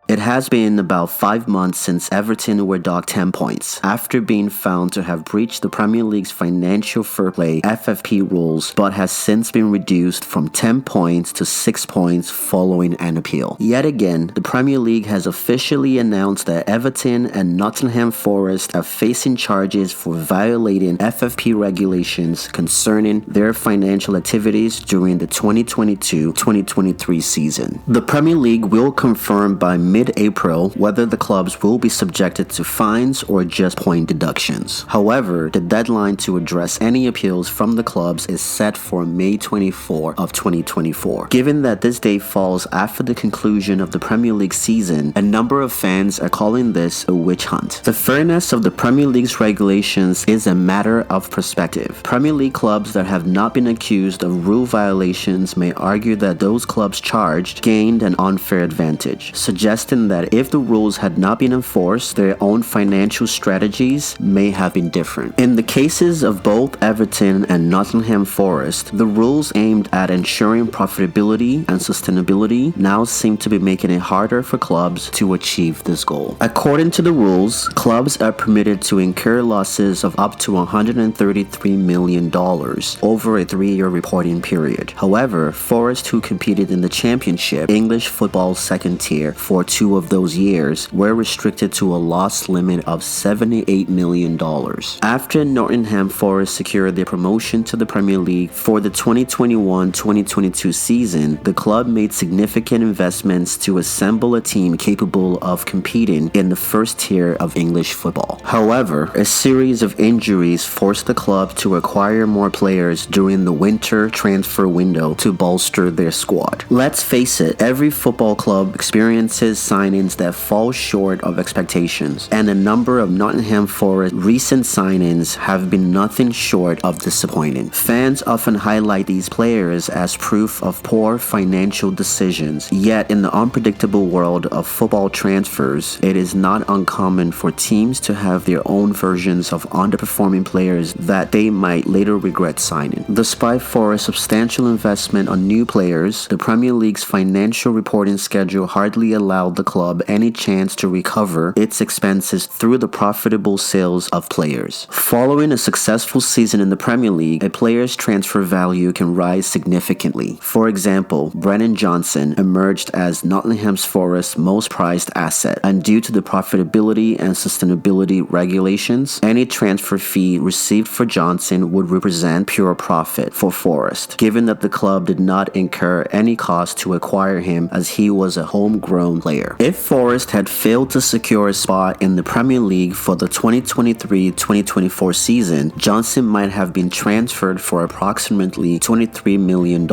It has been about 5 months since Everton were docked 10 points, after being found to have breached the Premier League's financial fair play FFP rules, but has since been reduced from 10 points to 6 points following an appeal. Yet again, the Premier League has officially announced that Everton and Nottingham Forest are facing charges for violating FFP regulations concerning their financial activities during the 2022-2023 season. The Premier League will confirm by mid-April whether the clubs will be subjected to fines or just point deductions. However, the deadline to address any appeals from the clubs is set for May 24 of 2024. Given that this date falls after the conclusion of the Premier League season, a number of fans are calling this a witch hunt. The fairness of the Premier League's regulations is a matter of perspective. Premier League clubs that have not been accused of rule violations may argue that those clubs charged gained an unfair advantage, suggesting that if the rules had not been enforced, their own financial strategies may have been different. In the cases of both Everton and Nottingham Forest, the rules aimed at ensuring profitability and sustainability now seem to be making it harder for clubs to achieve this goal. According to the rules, clubs are permitted to incur losses of up to $133 million over a 3-year reporting period. However, Forest, who competed in the Championship, English football's second tier, for 2 of those years, were restricted to a loss limit of $78 million. After Nottingham Forest secured their promotion to the Premier League for the 2021-2022 season, the club made significant investments to assemble a team capable of competing in the first tier of English football. However, a series of injuries forced the club to acquire more players during the winter transfer window to bolster their squad. Let's face it, every football club experiences signings that fall short of expectations, and a number of Nottingham Forest recent signings have been nothing short of disappointing. Fans often highlight these players as proof of poor financial decisions, yet in the unpredictable world of football transfers, it is not uncommon for teams to have their own versions of underperforming players that they might later regret signing. Despite Forest's substantial investment on new players, the Premier League's financial reporting schedule hardly allowed the club any chance to recover its expenses through the profitable sales of players. Following a successful season in the Premier League, a player's transfer value can rise significantly. For example, Brennan Johnson emerged as Nottingham Forest's most prized asset, and due to the profitability and sustainability regulations, any transfer fee received for Johnson would represent pure profit for Forest, given that the club did not incur any cost to acquire him as he was a homegrown player. If Forest had failed to secure a spot in the Premier League for the 2023-2024 season, Johnson might have been transferred for approximately $23 million.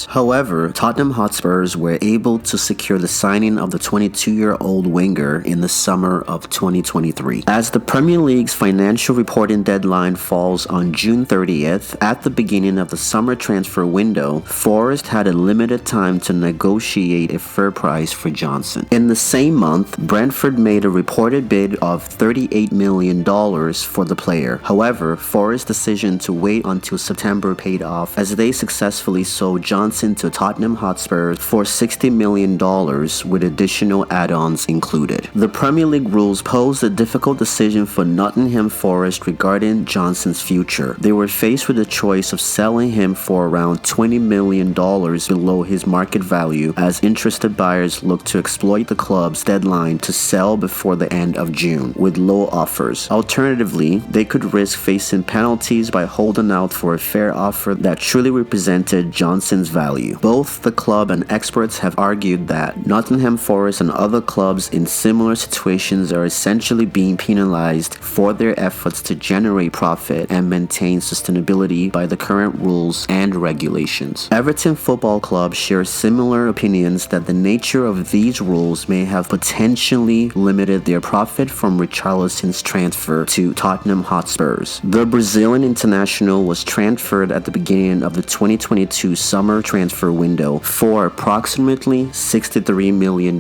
However, Tottenham Hotspurs were able to secure the signing of the 22-year-old winger in the summer of 2023. As the Premier League's financial reporting deadline falls on June 30th, at the beginning of the summer transfer window, Forest had a limited time to negotiate a fair price for Johnson. In the same month, Brentford made a reported bid of $38 million for the player. However, Forest's decision to wait until September paid off as they successfully sold Johnson to Tottenham Hotspurs for $60 million with additional add-ons included. The Premier League rules posed a difficult decision for Nottingham Forest regarding Johnson's future. They were faced with the choice of selling him for around $20 million below his market value as interested buyers looked to exploit the club's deadline to sell before the end of June with low offers. Alternatively, they could risk facing penalties by holding out for a fair offer that truly represented Johnson's value. Both the club and experts have argued that Nottingham Forest and other clubs in similar situations are essentially being penalized for their efforts to generate profit and maintain sustainability by the current rules and regulations. Everton Football Club shares similar opinions that the nature of these rules may have potentially limited their profit from Richarlison's transfer to Tottenham Hotspurs. The Brazilian international was transferred at the beginning of the 2022 summer transfer window for approximately $63 million.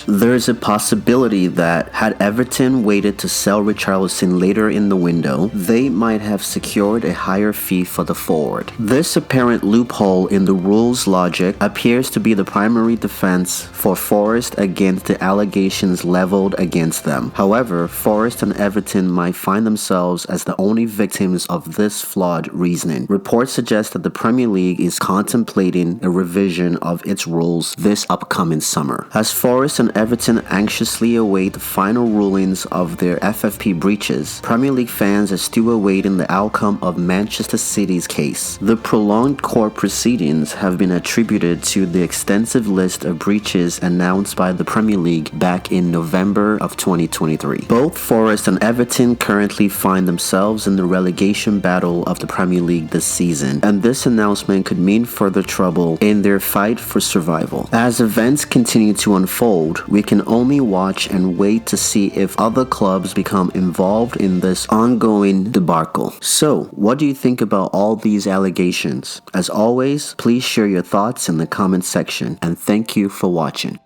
There's a possibility that had Everton waited to sell Richarlison later in the window, they might have secured a higher fee for the forward. This apparent loophole in the rules logic appears to be the primary defense for Forest against the allegations leveled against them. However, Forest and Everton might find themselves as the only victims of this flawed reasoning. Reports suggest that the Premier League is contemplating a revision of its rules this upcoming summer. As Forest and Everton anxiously await the final rulings of their FFP breaches, Premier League fans are still awaiting the outcome of Manchester City's case. The prolonged court proceedings have been attributed to the extensive list of breaches announced by the Premier League back in November of 2023. Both Forest and Everton currently find themselves in the relegation battle of the Premier League this season, and this announcement could mean further trouble in their fight for survival. As events continue to unfold, we can only watch and wait to see if other clubs become involved in this ongoing debacle. So, what do you think about all these allegations? As always, please share your thoughts in the comment section, and thank you for watching.